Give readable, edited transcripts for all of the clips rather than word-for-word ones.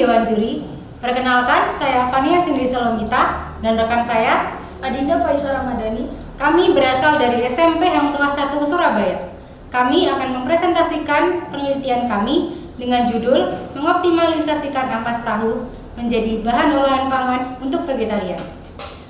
Dewan Juri. Perkenalkan, saya Fania Sindri Salomita dan rekan saya Adinda Faisal Ramadhani. Kami berasal dari SMP Hang Tuah 1 Surabaya. Kami akan mempresentasikan penelitian kami dengan judul mengoptimalisasikan ampas tahu menjadi bahan olahan pangan untuk vegetarian.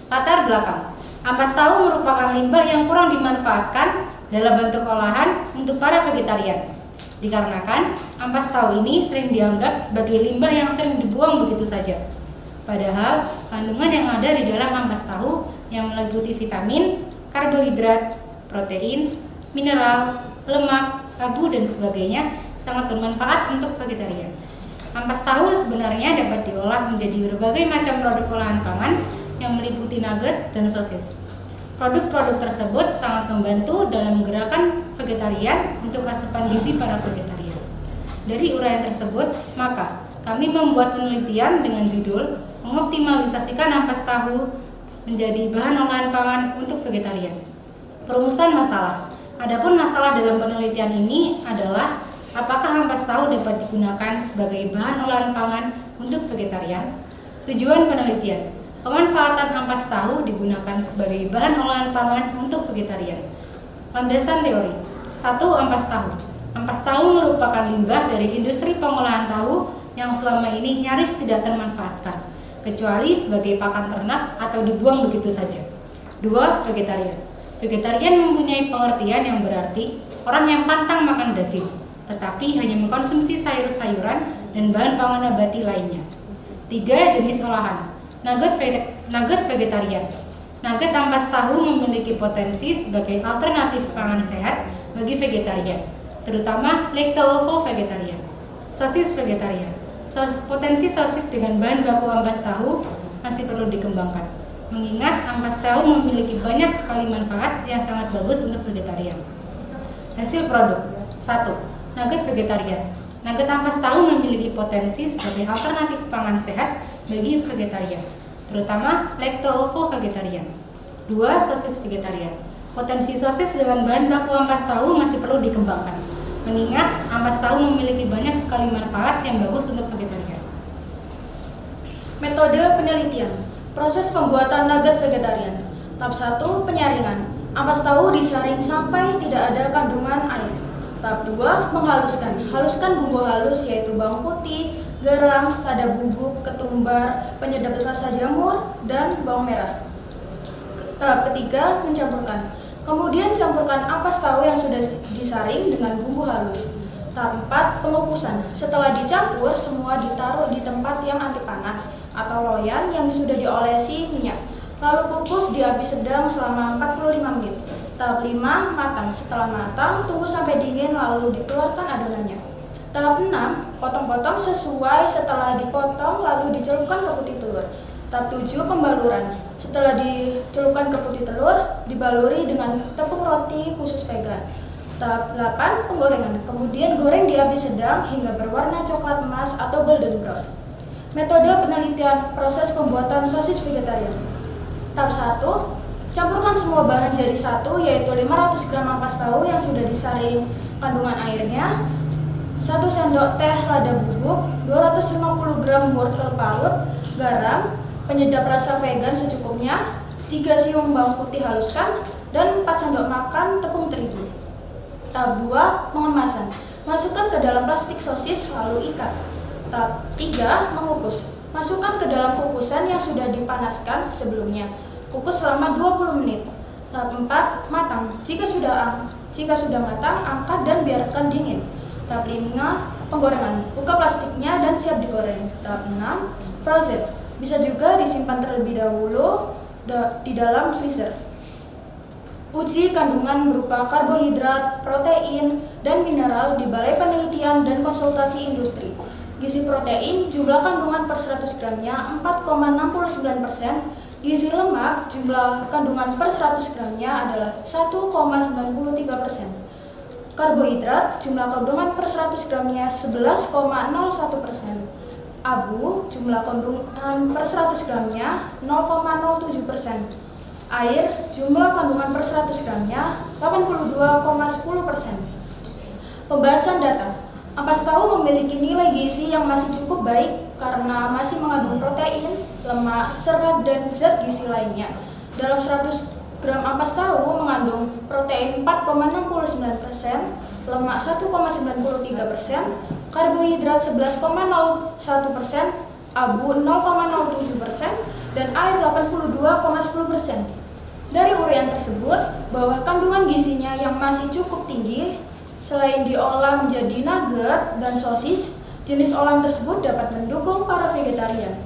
Latar belakang, ampas tahu merupakan limbah yang kurang dimanfaatkan dalam bentuk olahan untuk para vegetarian. Dikarenakan ampas tahu ini sering dianggap sebagai limbah yang sering dibuang begitu saja. Padahal kandungan yang ada di dalam ampas tahu yang meliputi vitamin, karbohidrat, protein, mineral, lemak, abu dan sebagainya sangat bermanfaat untuk vegetarian. Ampas tahu sebenarnya dapat diolah menjadi berbagai macam produk olahan pangan yang meliputi nugget dan sosis. Produk-produk tersebut sangat membantu dalam gerakan vegetarian untuk asupan gizi para vegetarian. Dari uraian tersebut, maka kami membuat penelitian dengan judul mengoptimalisasikan ampas tahu menjadi bahan olahan pangan untuk vegetarian. Perumusan masalah. Adapun masalah dalam penelitian ini adalah apakah ampas tahu dapat digunakan sebagai bahan olahan pangan untuk vegetarian? Tujuan penelitian. Pemanfaatan ampas tahu digunakan sebagai bahan olahan pangan untuk vegetarian. Landasan teori. 1. Ampas tahu. Ampas tahu merupakan limbah dari industri pengolahan tahu yang selama ini nyaris tidak termanfaatkan, kecuali sebagai pakan ternak atau dibuang begitu saja. 2. Vegetarian. Vegetarian mempunyai pengertian yang berarti orang yang pantang makan daging, tetapi hanya mengkonsumsi sayur-sayuran dan bahan pangan nabati lainnya. 3. Jenis olahan. Nugget vegetarian. Nugget ampas tahu memiliki potensi sebagai alternatif pangan sehat bagi vegetarian, terutama lacto-ovo vegetarian. Sosis vegetarian. Potensi sosis dengan bahan baku ampas tahu masih perlu dikembangkan, mengingat ampas tahu memiliki banyak sekali manfaat yang sangat bagus untuk vegetarian. Hasil produk. 1. Nugget vegetarian. Nugget ampas tahu memiliki potensi sebagai alternatif pangan sehat bagi vegetarian, terutama lacto-ovo vegetarian. 2. Sosis vegetarian. Potensi sosis dengan bahan baku ampas tahu masih perlu dikembangkan, mengingat ampas tahu memiliki banyak sekali manfaat yang bagus untuk vegetarian. Metode penelitian. Proses pembuatan nugget vegetarian. Tahap 1. Penyaringan. Ampas tahu disaring sampai tidak ada kandungan air. Tahap 2. Menghaluskan. Haluskan bumbu halus yaitu bawang putih, garam, lada bubuk, ketumbar, penyedap rasa jamur, dan bawang merah. Tahap ketiga, mencampurkan. Kemudian campurkan ampas tahu yang sudah disaring dengan bumbu halus. Tahap 4, pengukusan. Setelah dicampur, semua ditaruh di tempat yang anti panas atau loyang yang sudah diolesi minyak. Lalu kukus di api sedang selama 45 menit. Tahap 5, matang. Setelah matang, tunggu sampai dingin lalu dikeluarkan adonannya. Tahap 6, potong-potong sesuai, setelah dipotong lalu dicelupkan ke putih telur. Tahap 7, pembaluran. Setelah dicelupkan ke putih telur, dibaluri dengan tepung roti khusus vegan. Tahap 8, penggorengan. Kemudian goreng di api sedang hingga berwarna coklat emas atau golden brown. Metode penelitian proses pembuatan sosis vegetarian. Tahap 1, campurkan semua bahan jadi satu, yaitu 500 gram ampas tahu yang sudah disaring kandungan airnya, 1 sendok teh lada bubuk, 250 gram wortel parut, garam, penyedap rasa vegan secukupnya, 3 siung bawang putih haluskan, dan 4 sendok makan tepung terigu. Tahap 2, pengemasan. Masukkan ke dalam plastik sosis lalu ikat. Tahap 3, mengukus. Masukkan ke dalam kukusan yang sudah dipanaskan sebelumnya. Kukus selama 20 menit. Tahap 4, matang. Jika sudah matang, angkat dan biarkan dingin. Tahap 5, penggorengan. Buka plastiknya dan siap digoreng. Tahap 6, frozen. Bisa juga disimpan terlebih dahulu di dalam freezer. Uji kandungan berupa karbohidrat, protein, dan mineral di Balai Penelitian dan Konsultasi Industri. Gizi protein, jumlah kandungan per 100 gramnya 4,69%. Gizi lemak, jumlah kandungan per 100 gramnya adalah 1,93%. Karbohidrat, jumlah kandungan per 100 gramnya 11,01%. Abu, jumlah kandungan per 100 gramnya 0,07%. Air, jumlah kandungan per 100 gramnya 82,10%. Pembahasan data. Ampas tahu memiliki nilai gizi yang masih cukup baik karena masih mengandung protein, lemak, serat, dan zat gizi lainnya. Dalam 100 gram ampas tahu mengandung protein 4,69%, lemak 1,93%, karbohidrat 11,01%, abu 0,07%, dan air 82,10%. Dari uraian tersebut, bahwa kandungan gizinya yang masih cukup tinggi, selain diolah menjadi nugget dan sosis, jenis olahan tersebut dapat mendukung para vegetarian.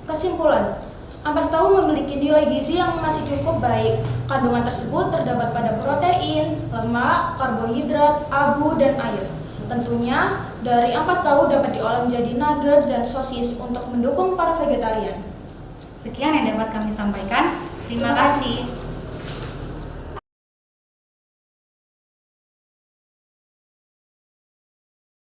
Kesimpulan, ampas tahu memiliki nilai gizi yang masih cukup baik. Kandungan tersebut terdapat pada protein, lemak, karbohidrat, abu, dan air. Tentunya, dari ampas tahu dapat diolah menjadi nugget dan sosis untuk mendukung para vegetarian. Sekian yang dapat kami sampaikan. Terima kasih.